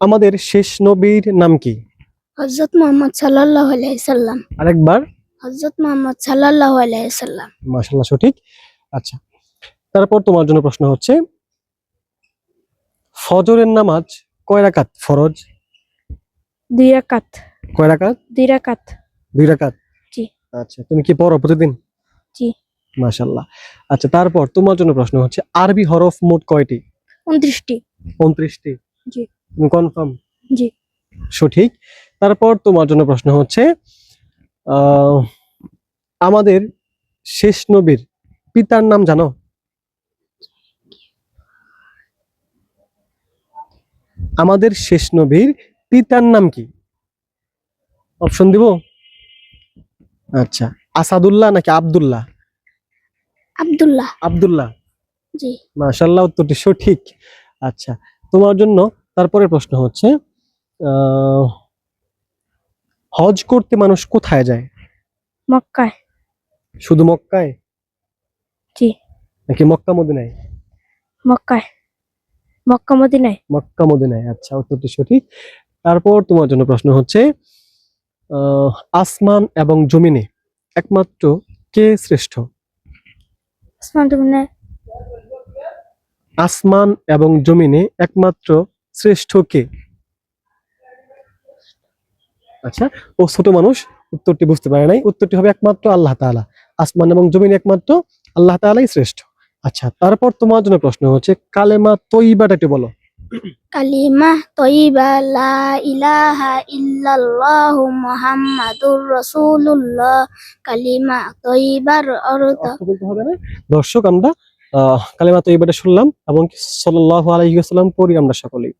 আমাদের শেষ নবীর নাম কি? হযরত মুহাম্মদ সাল্লাল্লাহু আলাইহি সাল্লাম। আরেকবার। হযরত মুহাম্মদ সাল্লাল্লাহু আলাইহি সাল্লাম। মাশাআল্লাহ, সঠিক। আচ্ছা, তারপর তোমার জন্য প্রশ্ন হচ্ছে, ফজরের নামাজ কয় রাকাত ফরজ? 2 রাকাত। কয় রাকাত? 2 রাকাত। 2 রাকাত। জি। আচ্ছা, তুমি কি পড়ো প্রতিদিন? জি। মাশাআল্লাহ। আচ্ছা, তারপর তোমার জন্য প্রশ্ন হচ্ছে, আরবি হরফ মোট কয়টি? 29টি। 29টি। জি। তুমি কনফার্ম? জি। সঠিক। তারপর তোমার জন্য প্রশ্ন হচ্ছে, আহ, আমাদের শেষ নবীর পিতার নাম জানো? আমাদের শেষ নবীর পিতার নাম কি? অপশন দিব? আচ্ছা, আসাদুল্লাহ নাকি আব্দুল্লাহ? আব্দুল্লাহ। আব্দুল্লাহ। জি। মাশাআল্লাহ, উত্তরটি সঠিক। আচ্ছা, তোমার জন্য তারপরে প্রশ্ন হচ্ছে, আহ, হজ করতে মানুষ কোথায় যায়? মক্কায়। শুধু মক্কায় জি। নাকি মক্কা মদিনায়? মক্কায়। মক্কা মদিনায়। মক্কা মদিনায়। আচ্ছা, উত্তরটি সঠিক। তারপর তোমার জন্য প্রশ্ন হচ্ছে, আসমান এবং জমিনে একমাত্র কে শ্রেষ্ঠ? আসমান জমিনে। আসমান এবং জমিনে একমাত্র শ্রেষ্ঠ কে? আচ্ছা, ও ছোট মানুষ, উত্তরটি বুঝতে পারে নাই। উত্তরটি হবে একমাত্র আল্লাহ তাআলা। আসমান এবং জমিন একমাত্র আল্লাহ তাআলাই শ্রেষ্ঠ। আচ্ছা, তারপর তোমার জন্য প্রশ্ন হচ্ছে, কালেমা তয়্যিবাটা একটু বলো। কালিমা তয়্যিবা লা ইলাহা ইল্লাল্লাহু মুহাম্মাদুর রাসূলুল্লাহ। কালিমা তয়্যিবার অর্থ। অর্থ বলতে হবে না। দর্শক, আমরা কালেমা তয়্যিবাটা শুনলাম এবং সাল্লাল্লাহু আলাইহি ওয়াসাল্লাম পড়ি আমরা সকলেই।